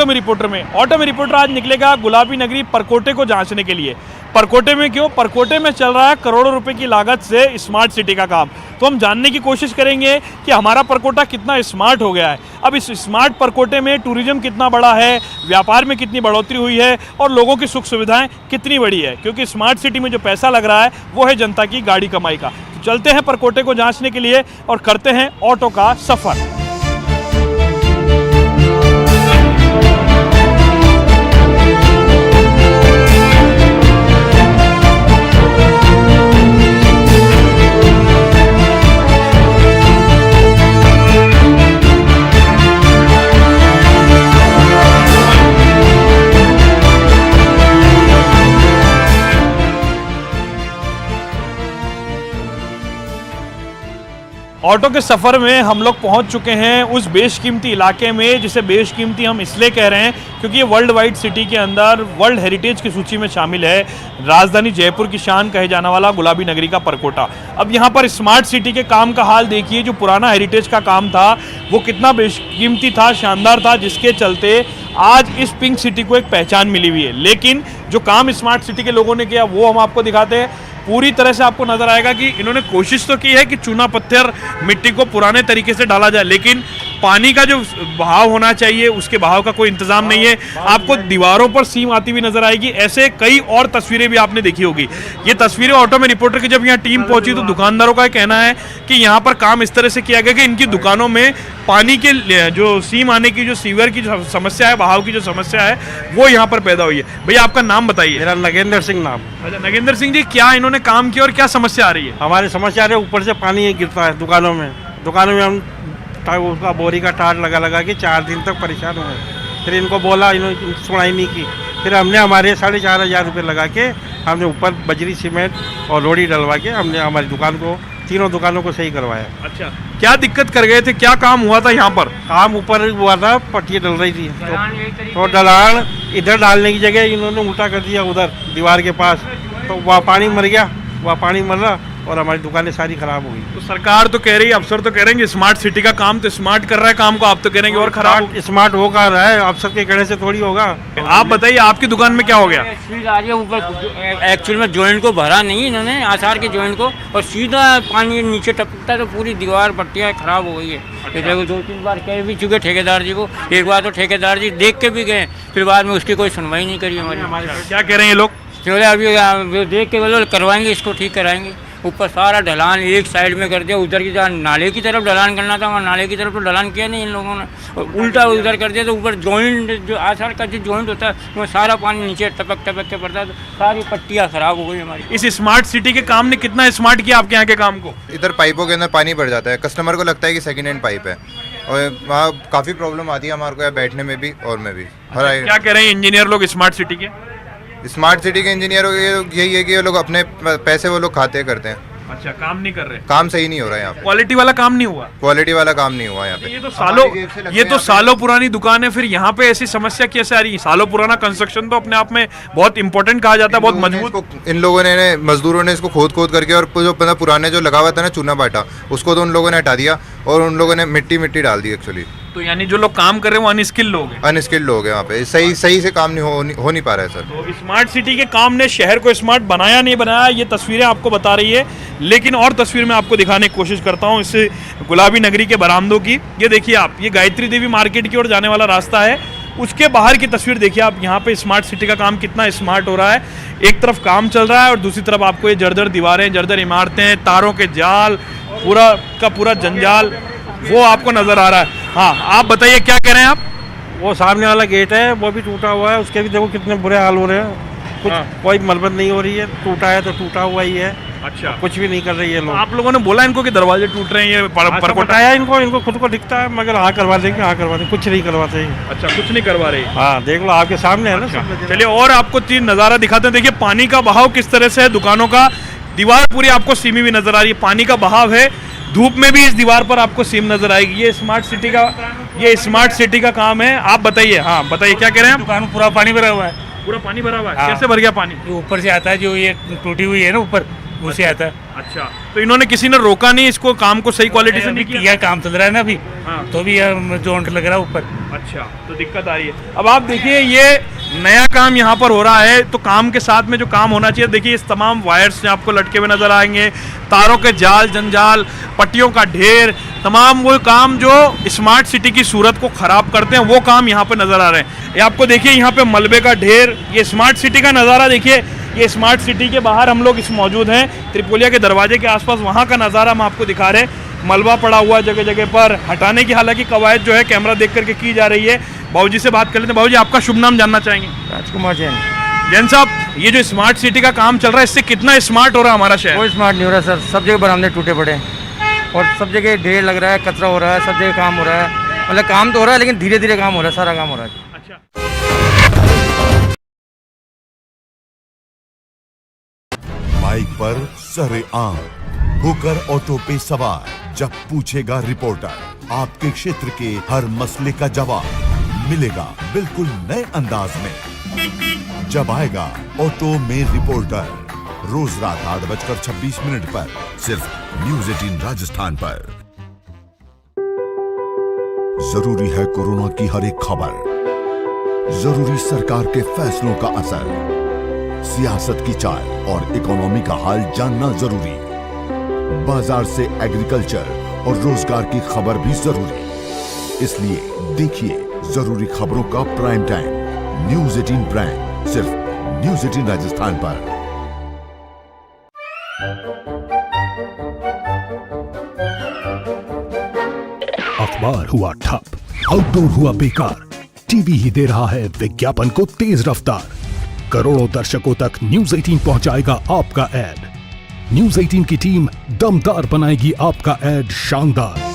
Auto में reporter आज निकलेगा गुलाबी नगरी परकोटे को जांचने के लिए। परकोटे में क्यों? परकोटे में चल रहा है करोड़ों रुपए की लागत से स्मार्ट सिटी का काम। तो हम जानने की कोशिश करेंगे कि हमारा परकोटा कितना स्मार्ट हो गया है। अब इस स्मार्ट परकोटे में टूरिज्म कितना बड़ा है, व्यापार में कितनी बढ़ोतरी हुई है और लोगों की सुख सुविधाएं कितनी बड़ी है, क्योंकि स्मार्ट सिटी में जो पैसा लग रहा है वो है जनता की गाड़ी कमाई का। तो चलते हैं परकोटे को जांचने के लिए और करते हैं ऑटो का सफर। ऑटो के सफ़र में हम लोग पहुंच चुके हैं उस बेशकीमती इलाके में, जिसे बेशकीमती हम इसलिए कह रहे हैं क्योंकि ये वर्ल्ड वाइड सिटी के अंदर वर्ल्ड हेरिटेज की सूची में शामिल है। राजधानी जयपुर की शान कहे जाने वाला गुलाबी नगरी का परकोटा। अब यहाँ पर स्मार्ट सिटी के काम का हाल देखिए। जो पुराना हेरिटेज का काम था वो कितना बेशकीमती था, शानदार था, जिसके चलते आज इस पिंक सिटी को एक पहचान मिली हुई है। लेकिन जो काम स्मार्ट सिटी के लोगों ने किया वो हम आपको दिखाते हैं। पूरी तरह से आपको नजर आएगा कि इन्होंने कोशिश तो की है कि चूना पत्थर मिट्टी को पुराने तरीके से डाला जाए, लेकिन पानी का जो बहाव होना चाहिए उसके बहाव का कोई इंतजाम नहीं है। आपको दीवारों पर सीम आती हुई नजर आएगी। ऐसे कई और तस्वीरें भी आपने देखी होगी। ये तस्वीरें ऑटो में रिपोर्टर की जब यहाँ टीम पहुंची तो दुकानदारों का कहना है कि यहाँ पर काम इस तरह से किया गया कि इनकी दुकानों में पानी के जो सीम आने की, जो सीवर की जो समस्या है, बहाव की जो समस्या है, वो यहाँ पर पैदा हुई है। भैया आपका नाम बताइए। मेरा नगेंद्र सिंह नाम। अच्छा नगेंद्र सिंह जी, क्या इन्होंने काम किया और क्या समस्या आ रही है? हमारी समस्या है ऊपर से पानी गिरता है दुकानों में हम उसका बोरी का टाट लगा के 4 दिन तक परेशान हुए। फिर इनको बोला, इन्होंने सुनाई नहीं की। फिर हमने हमारे 4,500 रुपये लगा के हमने ऊपर बजरी सीमेंट और रोड़ी डलवा के हमने हमारी दुकान को, तीनों दुकानों को सही करवाया। अच्छा, क्या दिक्कत कर गए थे, क्या काम हुआ था यहाँ पर? काम ऊपर हुआ था, पट्टियाँ डल रही थी तो ढलान इधर डालने की जगह इन्होंने उल्टा कर दिया उधर दीवार के पास, तो वहाँ पानी मर गया, वहाँ पानी मर रहा और हमारी दुकानें सारी खराब हो गई। तो सरकार तो कह रही है, अफसर तो कह रहे हैं स्मार्ट सिटी का काम तो स्मार्ट कर रहा है काम को, आप तो कह रहे हैं और खराब। स्मार्ट हो कर रहा है, अफसर के कहने से थोड़ी होगा। आप बताइए आपकी दुकान में क्या हो गया? ऊपर एक्चुअल में जॉइंट को भरा नहीं इन्होंने, आसार के जॉइंट को, और सीधा पानी नीचे टपकता तो पूरी दीवार पट्टियाँ खराब हो गई है। देखो 2-3 बार कह भी चुके ठेकेदार जी को। एक बार तो ठेकेदार जी देख के भी गए, फिर बाद में उसकी कोई सुनवाई नहीं करी हमारी। क्या कह रहे हैं ये लोग? चले अभी देख के बोलो करवाएंगे, इसको ठीक कराएंगे। ऊपर सारा ढलान एक साइड में कर दिया, उधर की जहाँ नाले की तरफ ढलान करना था वहाँ नाले की तरफ तो ढलान किया नहीं इन लोगों ने, और उल्टा उधर कर दिया। तो ऊपर जॉइंट जो आसार का जो जॉइंट होता है वो सारा पानी नीचे टपक के पड़ता है, तो सारी पट्टियाँ खराब हो गई हमारी। इस स्मार्ट सिटी के काम ने कितना स्मार्ट किया आपके यहाँ के काम को? इधर पाइपों के अंदर पानी भर जाता है, कस्टमर को लगता है कि सेकंड हैंड पाइप है, और वहाँ काफ़ी प्रॉब्लम आती है हमारे को बैठने में भी और में भी। क्या कह रहे हैं इंजीनियर लोग स्मार्ट सिटी के? स्मार्ट सिटी के इंजीनियरों यही है कि ये लोग अपने पैसे वो लोग खाते करते हैं। अच्छा, काम नहीं कर रहे, काम सही नहीं हो रहा है यहाँ पे, क्वालिटी वाला काम नहीं हुआ, क्वालिटी वाला काम नहीं हुआ यहाँ पे। ये तो सालों पुरानी दुकान है, फिर यहाँ पे ऐसी समस्या कैसे आ रही है? सालों पुराना कंस्ट्रक्शन तो अपने आप में बहुत इंपॉर्टेंट कहा जाता है, बहुत मजबूत। इन लोगों ने, मजदूरों ने इसको खोद करके, और जो पुराने जो लगा हुआ था ना चूना बाटा, उसको तो उन लोगों ने हटा दिया और उन लोगों ने मिट्टी डाल दी एक्चुअली। तो यानी जो लोग काम कर रहे हैं वो अनस्किल्ड लोग हैं। अनस्किल्ड लोग हैं वहाँ पे, सही से काम हो नहीं पा रहा है सर। तो स्मार्ट सिटी के काम ने शहर को स्मार्ट बनाया नहीं बनाया, ये तस्वीरें आपको बता रही है। लेकिन और तस्वीर मैं आपको दिखाने की कोशिश करता हूँ इस गुलाबी नगरी के बरामदों की। ये देखिए आप, ये गायत्री देवी मार्केट की ओर जाने वाला रास्ता है, उसके बाहर की तस्वीर देखिए आप। यहाँ पे स्मार्ट सिटी का काम कितना स्मार्ट हो रहा है। एक तरफ काम चल रहा है और दूसरी तरफ आपको ये जर्जर दीवारें, जर्जर इमारतें, तारों के जाल, पूरा का पूरा जंजाल वो आपको नजर आ रहा है। हाँ, आप बताइए क्या कह रहे हैं आप? वो सामने वाला गेट है वो भी टूटा हुआ है, उसके भी देखो कितने बुरे हाल हो रहे हैं। कुछ कोई मरम्मत नहीं हो रही है, टूटा है तो टूटा हुआ ही है। अच्छा, कुछ भी नहीं कर रही है लोग। आप लोगों ने बोला इनको कि दरवाजे टूट रहे हैं, ये परकोटा है, इनको खुद को दिखता है, मगर हाँ करवा देंगे, कुछ नहीं करवाते। अच्छा, कुछ नहीं करवा रहे। हाँ देख लो आपके सामने है ना। चलिए और आपको चीज नज़ारा दिखाते हैं। देखिए पानी का बहाव किस तरह से है, दुकानों का, दीवार पूरी आपको सीमी भी नजर आ रही है, पानी का बहाव है। धूप में भी इस दीवार पर आपको सीम नजर आएगी। ये स्मार्ट सिटी का काम है। आप बताइए, हाँ बताइए क्या कह रहे हैं? दुकान पूरा पानी भरा हुआ है, पूरा पानी भरा हुआ है। कैसे भर गया पानी? ऊपर से आता है, जो ये टूटी हुई है ना ऊपर, उसे आता है। अच्छा, तो इन्होंने किसी ने रोका नहीं इसको, काम को सही क्वालिटी से अभी नहीं किया? किया, काम चल रहा है ना अभी, हाँ। तो भी जोंट लग रहा है ऊपर। अच्छा, तो दिक्कत आ रही है। अब आप देखिए ये नया काम यहाँ पर हो रहा है, तो काम के साथ में जो काम होना चाहिए, देखिए इस तमाम वायर्स आपको लटके हुए नजर आएंगे, तारों के जाल जंजाल, पट्टियों का ढेर, तमाम वो काम जो स्मार्ट सिटी की सूरत को खराब करते हैं, वो काम यहाँ पे नजर आ रहे हैं। ये आपको देखिए यहाँ पे मलबे का ढेर, ये स्मार्ट सिटी का नज़ारा देखिए। ये स्मार्ट सिटी के बाहर हम लोग इस मौजूद हैं, त्रिपोलिया के दरवाजे के आसपास, वहाँ का नज़ारा हम आपको दिखा रहे हैं। मलबा पड़ा हुआ जगह जगह पर, हटाने की हालांकि कवायद जो है कैमरा देख करके की जा रही है। बाबूजी से बात कर लेते हैं। बाबूजी, आपका शुभ नाम जानना चाहेंगे? राजकुमार जैन। जैन साहब, ये जो स्मार्ट सिटी का काम चल रहा है, इससे कितना स्मार्ट हो रहा है हमारा शहर? कोई स्मार्ट नहीं हो रहा सर, सब जगह बरामदे टूटे पड़े हैं और सब जगह ढेर लग रहा है, कचरा हो रहा है, सब जगह काम हो रहा है। मतलब काम तो हो रहा है लेकिन धीरे धीरे काम हो रहा है, सारा काम हो रहा है। अच्छा, बाइक पर सरेआम होकर ऑटो पे सवार, जब पूछेगा रिपोर्टर आपके क्षेत्र के हर मसले का जवाब मिलेगा बिल्कुल नए अंदाज में। जब आएगा ऑटो में रिपोर्टर, रोज रात 8:26 पर सिर्फ न्यूज 18 राजस्थान पर। जरूरी है कोरोना की हर एक खबर, जरूरी सरकार के फैसलों का असर, सियासत की चाल और इकोनॉमी का हाल जानना जरूरी, बाजार से एग्रीकल्चर और रोजगार की खबर भी जरूरी। इसलिए देखिए जरूरी खबरों का प्राइम टाइम न्यूज 18 प्राइम, सिर्फ न्यूज 18 राजस्थान पर। अखबार हुआ ठप, आउटडोर हुआ बेकार, टीवी ही दे रहा है विज्ञापन को तेज रफ्तार। करोड़ों दर्शकों तक न्यूज 18 पहुंचाएगा आपका ऐड। न्यूज 18 की टीम दमदार बनाएगी आपका ऐड शानदार।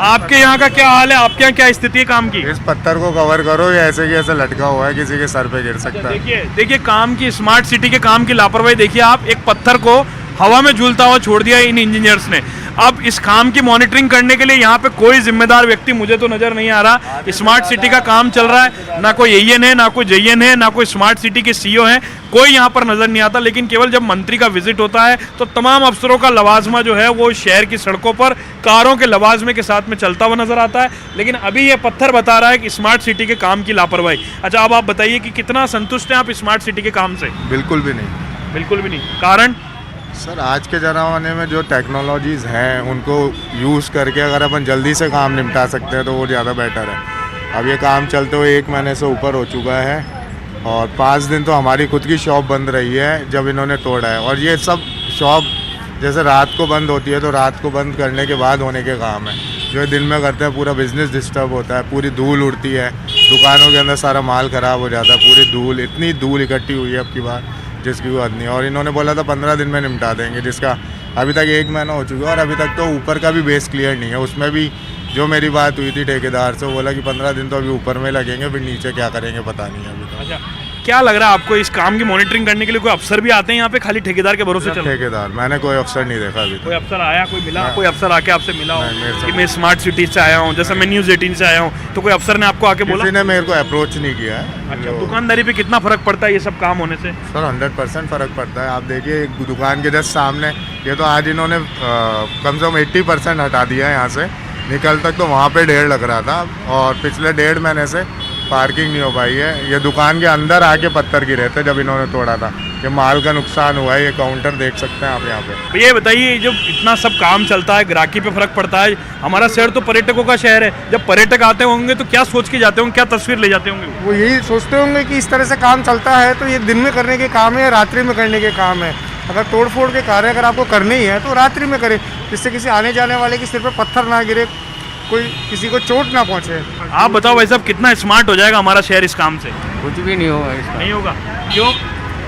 आपके यहाँ का क्या हाल है? आपके यहाँ क्या स्थिति है काम की? इस पत्थर को कवर करो, ये ऐसे की ऐसे लटका हुआ है, किसी के सर पे गिर सकता है। देखिए देखिए काम की, स्मार्ट सिटी के काम की लापरवाही देखिए आप। एक पत्थर को हवा में झूलता हुआ छोड़ दिया इन इंजीनियर्स ने। अब इस काम की मॉनिटरिंग करने के लिए यहाँ पे कोई जिम्मेदार व्यक्ति मुझे तो नजर नहीं आ रहा। स्मार्ट सिटी का काम चल रहा है, ना कोई एएन है, ना कोई जेएन है, ना कोई स्मार्ट सिटी के सीईओ है, कोई यहाँ पर नजर नहीं आता। लेकिन केवल जब मंत्री का विजिट होता है तो तमाम अफसरों का लवाजमा जो है वो शहर की सड़कों पर कारों के लवाजमे के साथ में चलता हुआ नजर आता है। लेकिन अभी ये पत्थर बता रहा है कि स्मार्ट सिटी के काम की लापरवाही। अच्छा, अब आप बताइए कि कितना संतुष्ट हैं आप स्मार्ट सिटी के काम से? बिल्कुल भी नहीं। बिल्कुल भी नहीं। कारण? सर, आज के ज़माने में जो टेक्नोलॉजीज़ हैं उनको यूज़ करके अगर अपन जल्दी से काम निपटा सकते हैं तो वो ज़्यादा बेटर है। अब ये काम चलते हुए 1 महीने से ऊपर हो चुका है और 5 दिन तो हमारी खुद की शॉप बंद रही है जब इन्होंने तोड़ा है। और ये सब शॉप जैसे रात को बंद होती है तो रात को बंद करने के बाद होने के काम है, जो दिन में करते हैं पूरा बिजनेस डिस्टर्ब होता है, पूरी धूल उड़ती है, दुकानों के अंदर सारा माल ख़राब हो जाता है, पूरी धूल, इतनी धूल इकट्ठी हुई है अब की बार जिसकी कोई हद नहीं है। और इन्होंने बोला था 15 दिन में निपटा देंगे, जिसका अभी तक 1 महीना हो चुका है और अभी तक तो ऊपर का भी बेस क्लियर नहीं है। उसमें भी जो मेरी बात हुई थी ठेकेदार से, वो बोला कि 15 दिन तो अभी ऊपर में लगेंगे, फिर नीचे क्या करेंगे पता नहीं है अभी तो। अच्छा, क्या लग रहा है आपको इस काम की मॉनिटरिंग करने के लिए कोई अफसर भी आते हैं यहाँ पे, खाली ठेकेदार के भरोसे चल? ठेकेदार मैंने कोई अफसर नहीं देखा अभी। कोई अफसर आया, कोई मिला, कोई अफसर आके आपसे मिला हो नहीं, मेरे से कि मैं स्मार्ट सिटी से आया हूँ, जैसे मैं न्यूज 18 से आया हूँ, तो कोई अफसर ने आपको आके बोला? किसी ने मेरे को अप्रोच नहीं किया है। अच्छा, दुकानदारी पे कितना फर्क पड़ता है ये सब काम होने से? सर 100% फ़र्क पड़ता है। आप देखिए एक दुकान के जस्ट सामने, ये तो आज इन्होंने कम से कम 80% हटा दिया है यहाँ से। निकल तक तो वहाँ पे ढेर लग रहा था और पिछले 1.5 महीने से पार्किंग नहीं हो पाई है। ये दुकान के अंदर आके पत्थर गिरे थे जब इन्होंने तोड़ा था। ये माल का नुकसान हुआ है, ये काउंटर देख सकते हैं आप यहाँ पे। ये बताइए, जब इतना सब काम चलता है, ग्राहकी पे फर्क पड़ता है, हमारा शहर तो पर्यटकों का शहर है, जब पर्यटक आते होंगे तो क्या सोच के जाते होंगे, क्या तस्वीर ले जाते होंगे? वो यही सोचते होंगे कि इस तरह से काम चलता है तो ये दिन में करने के काम है या रात्रि में करने के काम है। अगर तोड़ फोड़ के कार्य अगर आपको करने ही है तो रात्रि में करें, जिससे किसी आने जाने वाले के सिर पर पत्थर ना गिरे, कोई किसी को चोट ना पहुंचे। आप बताओ भाई साहब, कितना स्मार्ट हो जाएगा हमारा शहर इस काम से? कुछ भी नहीं होगा इसका। नहीं होगा। क्यों?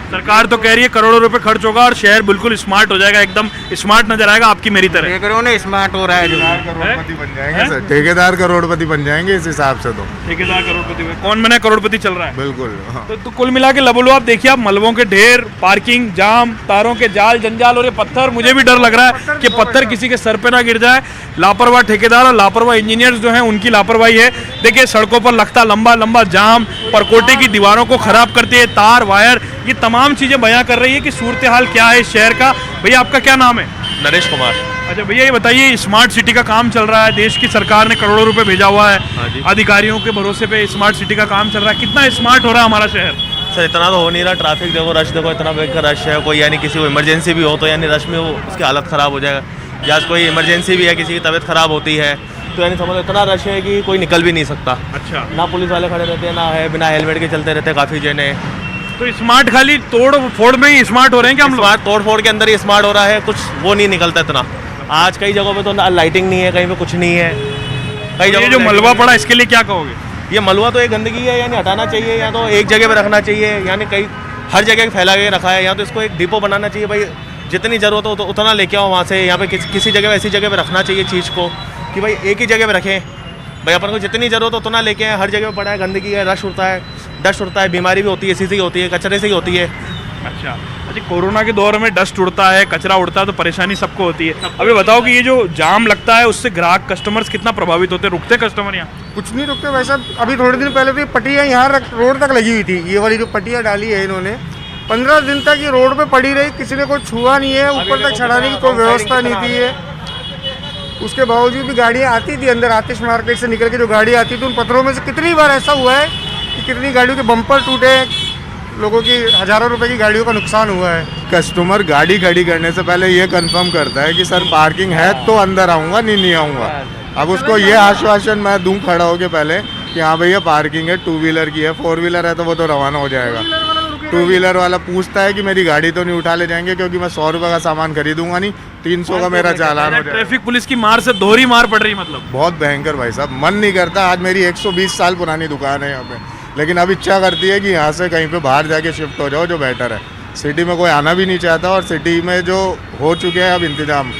सरकार तो कह रही है करोड़ों रुपए खर्च होगा और शहर बिल्कुल स्मार्ट हो जाएगा, एकदम स्मार्ट नजर आएगा आपकी मेरी तरह। देख रहे हो ना स्मार्ट हो रहा है जो। करोड़पति बन जाएंगे सर, ठेकेदार करोड़पति बन जाएंगे इस हिसाब से। तो ठेकेदार करोड़पति कौन बना करोड़पति चल रहा है? बिल्कुल हाँ। तो कुल मिला के लबोलो आप देखिए, आप मलबों के ढेर, पार्किंग जाम, तारों के जाल जंजाल और ये पत्थर, मुझे भी डर लग रहा है कि पत्थर किसी के सर पे ना गिर जाए। लापरवाह ठेकेदार और लापरवाह इंजीनियर्स जो हैं उनकी लापरवाही है। देखिए सड़कों पर लगता लंबा लंबा जाम, परकोटे की दीवारों को खराब करती है, तार वायर, ये तमाम चीजें बयां कर रही है कि सूरत हाल क्या है इस शहर का। भैया आपका क्या नाम है? नरेश कुमार। अच्छा भैया ये बताइए, स्मार्ट सिटी का काम चल रहा है, देश की सरकार ने करोड़ों रुपए भेजा हुआ है, अधिकारियों के भरोसे पे स्मार्ट सिटी का काम चल रहा है, कितना स्मार्ट हो रहा है हमारा शहर? सर इतना तो हो नहीं रहा, ट्रैफिक देखो, रश देखो, इतना भयंकर रश है। कोई यानी किसी को इमरजेंसी भी हो तो यानी रश में वो उसकी हालत ख़राब हो जाएगा, या कोई इमरजेंसी भी है, किसी की तबीयत ख़राब होती है तो यानी समझ इतना रश है कि कोई निकल भी नहीं सकता। अच्छा, ना पुलिस वाले खड़े रहते हैं, ना है, बिना हेलमेट के चलते रहते हैं काफ़ी जने। तो स्मार्ट खाली तोड़ फोड़ में ही स्मार्ट हो रहे हैं क्या हम लोग? स्मार्ट तोड़ फोड़ के अंदर ही स्मार्ट हो रहा है, कुछ वो नहीं निकलता इतना। आज कई जगहों पे तो लाइटिंग नहीं है, कहीं पे कुछ नहीं है, कई ये जगह जो मलबा पड़ा इसके लिए क्या कहोगे? ये मलबा तो एक गंदगी है, यानी हटाना चाहिए, या तो एक जगह पे रखना चाहिए, यानी कई हर जगह फैला के रखा है, या तो इसको एक डिपो बनाना चाहिए। भाई जितनी ज़रूरत हो तो उतना लेके आओ वहाँ से, यहाँ पे किसी जगह ऐसी जगह पे रखना चाहिए चीज़ को कि भाई एक ही जगह पे रखें। भाई अपन को जितनी ज़रूरत हो उतना लेके आए, हर जगह पे पड़ा है, गंदगी है, रश उड़ता है, डस्ट उड़ता है, बीमारी भी होती है, इसी से ही होती है, कचरे से ही होती है। अच्छा अच्छा, कोरोना के दौर में डस्ट उड़ता है, कचरा उड़ता है तो परेशानी सबको होती है। अभी बताओ कि ये जो जाम लगता है उससे ग्राहक कस्टमर्स कितना प्रभावित होते हैं? रुकते कस्टमर यहाँ? कुछ नहीं रुकते भाई साहब। अभी थोड़े दिन पहले तो ये पट्टियाँ यहाँ रोड तक लगी हुई थी, ये वाली जो पट्टियाँ डाली है इन्होंने, 15 दिन तक ये रोड पे पड़ी रही, किसी ने कोई छुआ नहीं है, ऊपर तक चढ़ाने की कोई व्यवस्था नहीं थी है। उसके बावजूद भी गाड़ियाँ आती थी अंदर, आतिश मार्केट से निकल के जो गाड़ी आती थी उन पत्थरों में से कितनी बार ऐसा हुआ है कि कितनी गाड़ियों के बम्पर टूटे, लोगों की हज़ारों रुपए की गाड़ियों का नुकसान हुआ है। कस्टमर गाड़ी खड़ी करने से पहले ये कंफर्म करता है कि सर पार्किंग है तो अंदर आऊँगा, नहीं आऊँगा। अब उसको ये आश्वासन मैं दूँ खड़ा होके पहले कि हाँ भैया पार्किंग है, 2 व्हीलर की है, 4 व्हीलर है तो वो तो रवाना हो जाएगा। 2 व्हीलर वाला पूछता है कि मेरी गाड़ी तो नहीं उठा ले जाएंगे, क्योंकि मैं 100 रुपये का सामान खरीदूंगा नहीं, 300 का मेरा चालान हो जाएगा। ट्रैफिक पुलिस की मार से दोहरी मार पड़ रही, मतलब बहुत भयंकर भाई साहब, मन नहीं करता। आज मेरी 120 साल पुरानी दुकान है यहाँ पे, लेकिन अब इच्छा करती है कि यहाँ से कहीं पे बाहर जाके शिफ्ट हो जाओ, जो बेटर है। सिटी में कोई आना भी नहीं चाहता, और सिटी में जो हो चुके हैं अब इंतजाम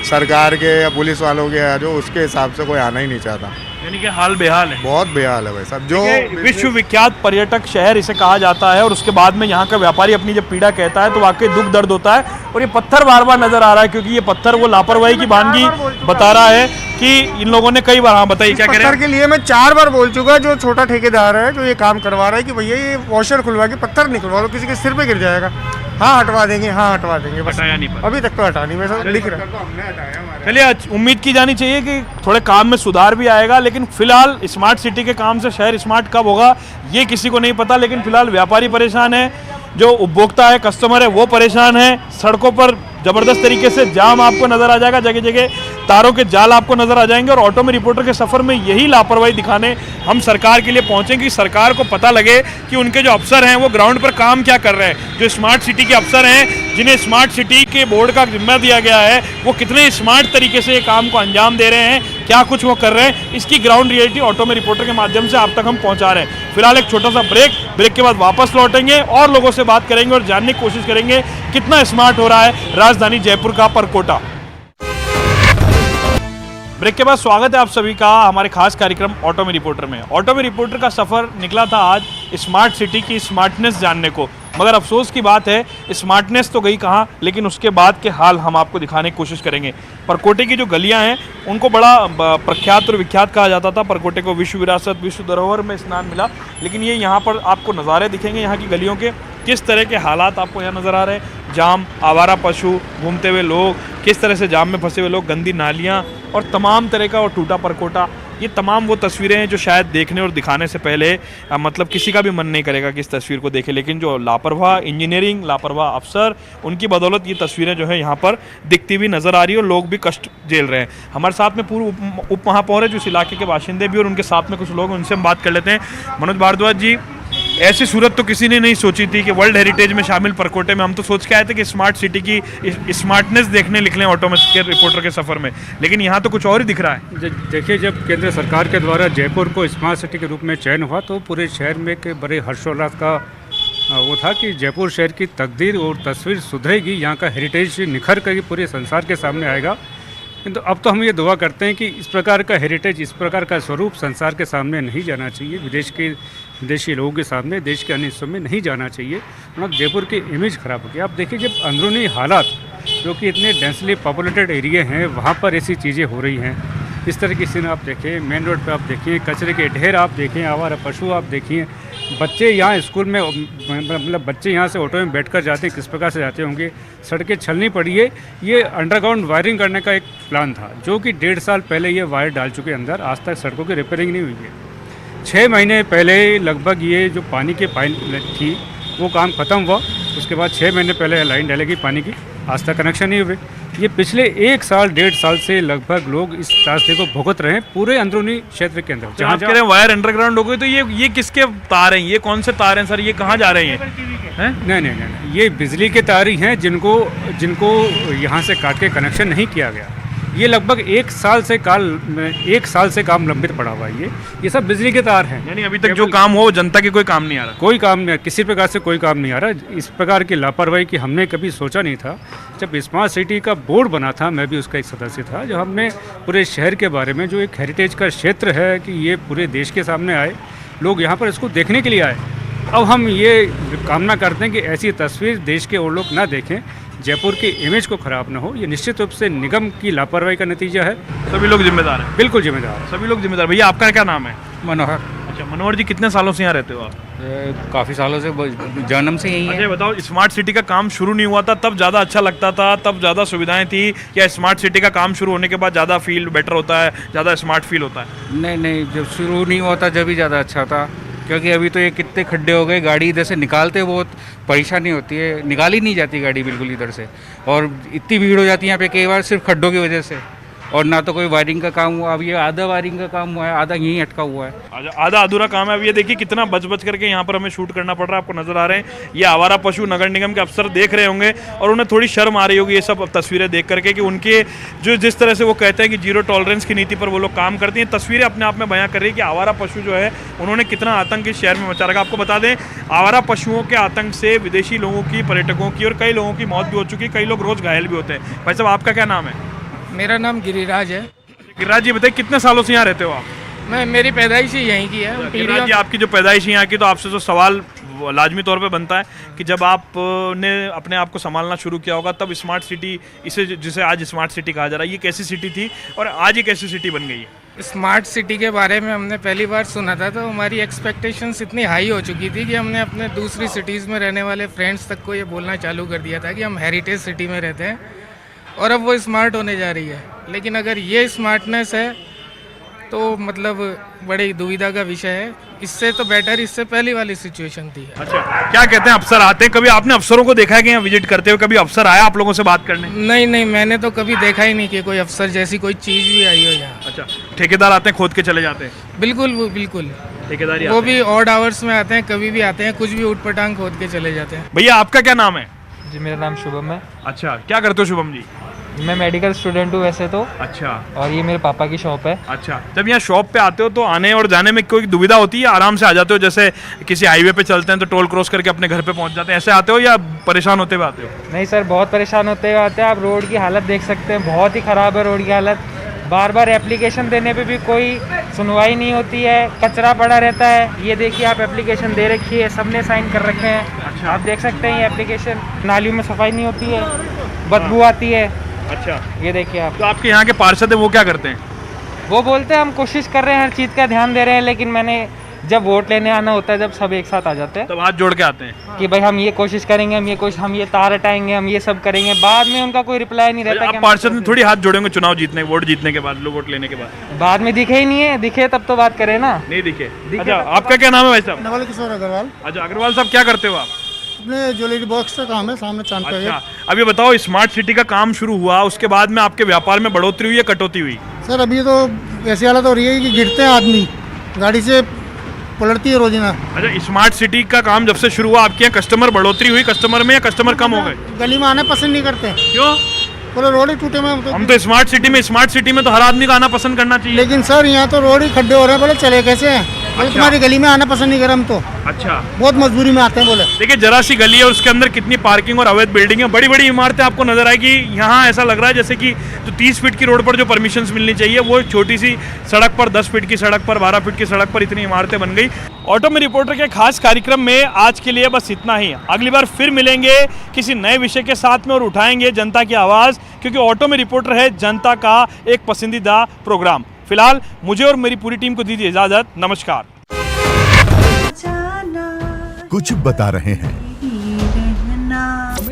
सरकार के या पुलिस वालों के, जो उसके हिसाब से कोई आना ही नहीं चाहता। यानी कि हाल बेहाल है, बहुत बेहाल है भाई साहब। जो विश्वविख्यात पर्यटक शहर इसे कहा जाता है, और उसके बाद में यहाँ का व्यापारी अपनी जब पीड़ा कहता है तो वाकई दुख दर्द होता है। और ये पत्थर बार बार नजर आ रहा है, क्योंकि ये पत्थर वो लापरवाही की वानगी बता रहा है कि इन लोगों ने कई बार, हाँ बताइए क्या कह रहे हैं? पत्थर के लिए मैं 4 बार बोल चुका, जो छोटा ठेकेदार है जो ये काम करवा रहा है, कि भैया ये वॉशर खुलवा के पत्थर निकलवा लो, किसी के सिर पे गिर जाएगा। हाँ हटवा देंगे, हाँ हटवा देंगे, बस हटाया नहीं, अभी तक तो हटा नहीं, वैसा लिख रहा है। चलिए उम्मीद की जानी चाहिए कि थोड़े काम में सुधार भी आएगा, लेकिन फिलहाल स्मार्ट सिटी के काम से शहर स्मार्ट कब होगा ये किसी को नहीं पता। लेकिन फिलहाल व्यापारी परेशान है, जो उपभोक्ता है, कस्टमर है, वो परेशान है। सड़कों पर जबरदस्त तरीके से जाम आपको नजर आ जाएगा, जगह जगह तारों के जाल आपको नजर आ जाएंगे। और ऑटो में रिपोर्टर के सफर में यही लापरवाही दिखाने हम सरकार के लिए पहुंचेंगे कि सरकार को पता लगे कि उनके जो अफसर हैं वो ग्राउंड पर काम क्या कर रहे हैं। जो स्मार्ट सिटी के अफसर हैं, जिन्हें स्मार्ट सिटी के बोर्ड का जिम्मा दिया गया है, वो कितने स्मार्ट तरीके से ये काम को अंजाम दे रहे हैं, क्या कुछ वो कर रहे हैं, इसकी ग्राउंड रियलिटी ऑटो में रिपोर्टर के माध्यम से आप तक हम पहुंचा रहे हैं। फिलहाल एक छोटा सा ब्रेक के बाद वापस लौटेंगे और लोगों से बात करेंगे और जानने की कोशिश करेंगे कितना स्मार्ट हो रहा है राजधानी जयपुर का परकोटा। ब्रेक के बाद स्वागत है आप सभी का हमारे खास कार्यक्रम ऑटो में रिपोर्टर में। ऑटो में रिपोर्टर का सफर निकला था आज स्मार्ट सिटी की स्मार्टनेस जानने को, मगर अफसोस की बात है स्मार्टनेस तो गई कहाँ, लेकिन उसके बाद के हाल हम आपको दिखाने की कोशिश करेंगे। परकोटे की जो गलियां हैं उनको बड़ा प्रख्यात और विख्यात कहा जाता था। परकोटे को विश्व विरासत, विश्व धरोहर में स्नान मिला, लेकिन ये यहाँ पर आपको नज़ारे दिखेंगे यहाँ की गलियों के, किस तरह के हालात आपको यहाँ नज़र आ रहे हैं। जाम, आवारा पशु, घूमते हुए लोग, किस तरह से जाम में फंसे हुए लोग, गंदी नालियाँ और तमाम तरह का और टूटा परकोटा, ये तमाम वो तस्वीरें हैं जो शायद देखने और दिखाने से पहले मतलब किसी का भी मन नहीं करेगा कि इस तस्वीर को देखे। लेकिन जो लापरवाह इंजीनियरिंग, लापरवाह अफसर, उनकी बदौलत ये तस्वीरें जो है यहाँ पर दिखती हुई नज़र आ रही है और लोग भी कष्ट झेल रहे हैं। हमारे साथ में पूर्व उप महापौर है जो इस इलाके के बाशिंदे भी, और उनके साथ में कुछ लोग, उनसे हम बात कर लेते हैं। मनोज भारद्वाज जी, ऐसी सूरत तो किसी ने नहीं सोची थी कि वर्ल्ड हेरिटेज में शामिल परकोटे में, हम तो सोच के आए थे कि स्मार्ट सिटी की स्मार्टनेस देखने निकले ऑटो में के रिपोर्टर के सफ़र में, लेकिन यहाँ तो कुछ और ही दिख रहा है। देखिए, जब केंद्र सरकार के द्वारा जयपुर को स्मार्ट सिटी के रूप में चयन हुआ तो पूरे शहर में के बड़े हर्षोल्लास का वो था कि जयपुर शहर की तकदीर और तस्वीर सुधरेगी, यहाँ का हेरिटेज निखर कर पूरे संसार के सामने आएगा। किंतु अब तो हम ये दुआ करते हैं कि इस प्रकार का हेरिटेज, इस प्रकार का स्वरूप संसार के सामने नहीं जाना चाहिए, विदेशी लोगों के सामने, देश के अन्य हिस्सों में नहीं जाना चाहिए, वरना जयपुर की इमेज ख़राब होगी। आप देखिए, जब अंदरूनी हालात जो कि इतने डेंसली पॉपुलेटेड एरिया हैं वहाँ पर ऐसी चीज़ें हो रही हैं, इस तरह की सीन आप देखें, मेन रोड पे आप देखिए, कचरे के ढेर आप देखें, आवारा पशु आप देखिए, बच्चे यहाँ स्कूल में, मतलब बच्चे यहाँ से ऑटो में बैठकर जाते हैं, किस प्रकार से जाते होंगे, सड़कें छलनी पड़ी है। ये अंडरग्राउंड वायरिंग करने का एक प्लान था, जो कि 1.5 साल पहले ये वायर डाल चुके अंदर, आज तक सड़कों की रिपेयरिंग नहीं हुई है। 6 महीने पहले लगभग ये जो पानी की पाइप थी वो काम ख़त्म हुआ, उसके बाद 6 महीने पहले लाइन डालेगी पानी की, आज तक कनेक्शन नहीं हुए। ये पिछले 1 साल 1.5 साल से लगभग लोग इस रास्ते को भुगत रहे हैं पूरे अंदरूनी क्षेत्र के अंदर। जहाँ कह रहे हैं वायर अंडरग्राउंड हो गई, तो ये किसके तार हैं, ये कौन से तार हैं सर, ये कहाँ जा रहे हैं? नहीं, ये बिजली के तार ही हैं जिनको यहाँ से काट के कनेक्शन नहीं किया गया। ये लगभग 1 साल से काम लंबित पड़ा हुआ है। ये सब बिजली के तार हैं। यानी अभी तक जो काम हो जनता के कोई काम नहीं आ रहा, कोई काम नहीं, किसी प्रकार से कोई काम नहीं आ रहा। इस प्रकार की लापरवाही की हमने कभी सोचा नहीं था। जब स्मार्ट सिटी का बोर्ड बना था, मैं भी उसका एक सदस्य था, जो हमने पूरे शहर के बारे में, जो एक हेरिटेज का क्षेत्र है कि ये पूरे देश के सामने आए, लोग यहाँ पर इसको देखने के लिए आए। अब हम ये कामना करते हैं कि ऐसी तस्वीर देश के और लोग ना देखें, जयपुर की इमेज को खराब ना हो। ये निश्चित रूप से निगम की लापरवाही का नतीजा है। सभी लोग जिम्मेदार हैं? बिल्कुल जिम्मेदार है, सभी लोग जिम्मेदार। भैया आपका क्या नाम है? मनोहर। अच्छा मनोहर जी, कितने सालों से यहाँ रहते हो आप? काफ़ी सालों से, जन्म से यही है। अच्छा बताओ, स्मार्ट सिटी का काम शुरू नहीं हुआ था तब ज़्यादा अच्छा लगता था, तब ज़्यादा सुविधाएं थी, या स्मार्ट सिटी का काम शुरू होने के बाद ज़्यादा फील बेटर होता है, ज़्यादा स्मार्ट फील होता है? नहीं, जब शुरू नहीं हुआ था जब ही ज़्यादा अच्छा था, क्योंकि अभी तो ये कितने खड्डे हो गए, गाड़ी इधर से निकालते बहुत परेशानी होती है, निकाली नहीं जाती गाड़ी बिल्कुल इधर से, और इतनी भीड़ हो जाती है यहाँ पे कई बार सिर्फ खड्डों की वजह से, और ना तो कोई वायरिंग का काम हुआ। अब ये आधा वायरिंग का काम हुआ है, आधा यहीं अटका हुआ है, आधा अधूरा काम है। अब ये देखिए कितना बच करके यहाँ पर हमें शूट करना पड़ रहा है, आपको नजर आ रहे हैं ये आवारा पशु नगर निगम के अफसर देख रहे होंगे, और उन्हें थोड़ी शर्म आ रही होगी ये सब तस्वीरें देख करके कि उनके जो जिस तरह से वो कहते हैं कि 0 टॉलरेंस की नीति पर वो लोग काम करती हैं, तस्वीरें अपने आप में बयां कर रही है कि आवारा पशु जो है उन्होंने कितना आतंक इस शहर में मचा रखा। आपको बता दें, आवारा पशुओं के आतंक से विदेशी लोगों की, पर्यटकों की और कई लोगों की मौत भी हो चुकी है, कई लोग रोज घायल भी होते हैं। भाई साहब आपका क्या नाम है? मेरा नाम गिरिराज है। गिरिराज जी बताइए, कितने सालों से यहाँ रहते हो आप? मेरी पैदाइश ही यहीं की है। गिरिराज जी, आपकी जो पैदाइश यहाँ की, तो आपसे जो सवाल लाजमी तौर पे बनता है कि जब आपने अपने आप को संभालना शुरू किया होगा, तब स्मार्ट सिटी, इसे जिसे आज स्मार्ट सिटी कहा जा रहा है, ये कैसी सिटी थी और आज ये कैसी सिटी बन गई है? स्मार्ट सिटी के बारे में हमने पहली बार सुना था तो हमारी एक्सपेक्टेशंस इतनी हाई हो चुकी थी कि हमने अपने दूसरी सिटीज़ में रहने वाले फ्रेंड्स तक को ये बोलना चालू कर दिया था कि हम हेरिटेज सिटी में रहते हैं, और अब वो स्मार्ट होने जा रही है। लेकिन अगर ये स्मार्टनेस है तो मतलब बड़ी दुविधा का विषय है। इससे तो बेटर इससे पहली वाली सिचुएशन थी। अच्छा, क्या कहते हैं अफसर आते हैं? कभी आपने अफसरों को देखा है कि यहाँ विजिट करते हुए? कभी अफसर आया आप लोगों से बात करने? नहीं, मैंने तो कभी देखा ही नहीं कि कोई अफसर जैसी कोई चीज़ भी आई हो यहाँ। अच्छा, ठेकेदार आते हैं, खोद के चले जाते हैं? बिल्कुल ठेकेदार वो भी ऑड आवर्स में आते हैं, कभी भी आते हैं, कुछ भी उठपटांग खोद के चले जाते हैं। भैया आपका क्या नाम है? जी मेरा नाम शुभम है। अच्छा, क्या करते हो शुभम जी? मैं मेडिकल स्टूडेंट हूँ वैसे तो। अच्छा। और ये मेरे पापा की शॉप है। अच्छा, जब यहाँ शॉप पे आते हो तो आने और जाने में कोई दुविधा होती है? आराम से आ जाते हो, जैसे किसी हाईवे पे चलते हैं तो टोल क्रॉस करके अपने घर पे पहुँच जाते हैं, ऐसे आते हो या परेशान होते हुए आते हो? नहीं सर, बहुत परेशान होते हुए आते हैं। आप रोड की हालत देख सकते हैं, बहुत ही ख़राब है रोड की हालत। बार एप्लीकेशन देने पे भी कोई सुनवाई नहीं होती है, कचरा पड़ा रहता है। ये देखिए आप एप्लीकेशन दे रखी है, सबने साइन कर रखे हैं। अच्छा। आप देख सकते हैं ये एप्लीकेशन, नालियों में सफाई नहीं होती है, बदबू आती है। अच्छा, ये देखिए आप। तो आपके यहाँ के पार्षद हैं वो क्या करते हैं? वो बोलते हैं हम कोशिश कर रहे हैं, हर चीज़ का ध्यान दे रहे हैं, लेकिन मैंने जब वोट लेने आना होता है, जब सब एक साथ आ जाते हैं, तब हाथ जोड़ के आते हैं कि भाई हम ये कोशिश करेंगे, हम ये तार हटाएंगे, हम ये सब करेंगे। बाद में उनका कोई रिप्लाई नहीं रहता। आप पार्षद में थोड़ी हाथ जोड़ेंगे चुनाव जीतने, वोट जीतने के बाद, वोट लेने के बाद में दिखे ही नहीं है। दिखे तब तो बात करें ना। नहीं दिखे। अच्छा, आपका क्या नाम है भाई साहब? नवल किशोर अग्रवाल। अच्छा अग्रवाल साहब, क्या करते हो आप? अपने ज्वेलरी बॉक्स का काम है, सामने चांद पे। अच्छा, अभी बताओ, स्मार्ट सिटी का काम शुरू हुआ, उसके बाद में आपके व्यापार में बढ़ोतरी हुई या कटौती हुई? सर अभी तो ऐसी हालत हो रही है कि गिरते हैं आदमी, गाड़ी से पलटती है रोजीना। अच्छा, स्मार्ट सिटी का काम जब से शुरू हुआ, आपके यहाँ कस्टमर बढ़ोतरी हुई कस्टमर में या कस्टमर कम हो गए? गली में आना पसंद नहीं करते। क्यों? पूरे रोड ही टूटे में। हम तो स्मार्ट सिटी में तो हर आदमी का आना पसंद करना चाहिए। लेकिन सर यहाँ तो रोड ही खड्डे हो रहे हैं, बोले चले कैसे हैं? बोले तुम्हारी गली में आना पसंद नहीं कर हम तो, अच्छा, बहुत मजबूरी में आते हैं बोले। देखिए जरा सी गली है, उसके अंदर कितनी पार्किंग और अवैध बिल्डिंग है, बड़ी बड़ी इमारतें आपको नजर आएगी। यहाँ ऐसा लग रहा है जैसे कि जो 30 फीट की रोड पर जो परमिशंस मिलनी चाहिए वो छोटी सी सड़क पर, 10 फीट की सड़क पर, 12 फीट की सड़क पर इतनी इमारतें बन गई। ऑटो में रिपोर्टर के खास कार्यक्रम में आज के लिए बस इतना ही। अगली बार फिर मिलेंगे किसी नए विषय के साथ में और उठाएंगे जनता की आवाज़, क्योंकि ऑटो में रिपोर्टर है जनता का एक पसंदीदा प्रोग्राम। फिलहाल मुझे और मेरी पूरी टीम को दीजिए इजाजत। नमस्कार। कुछ बता रहे हैं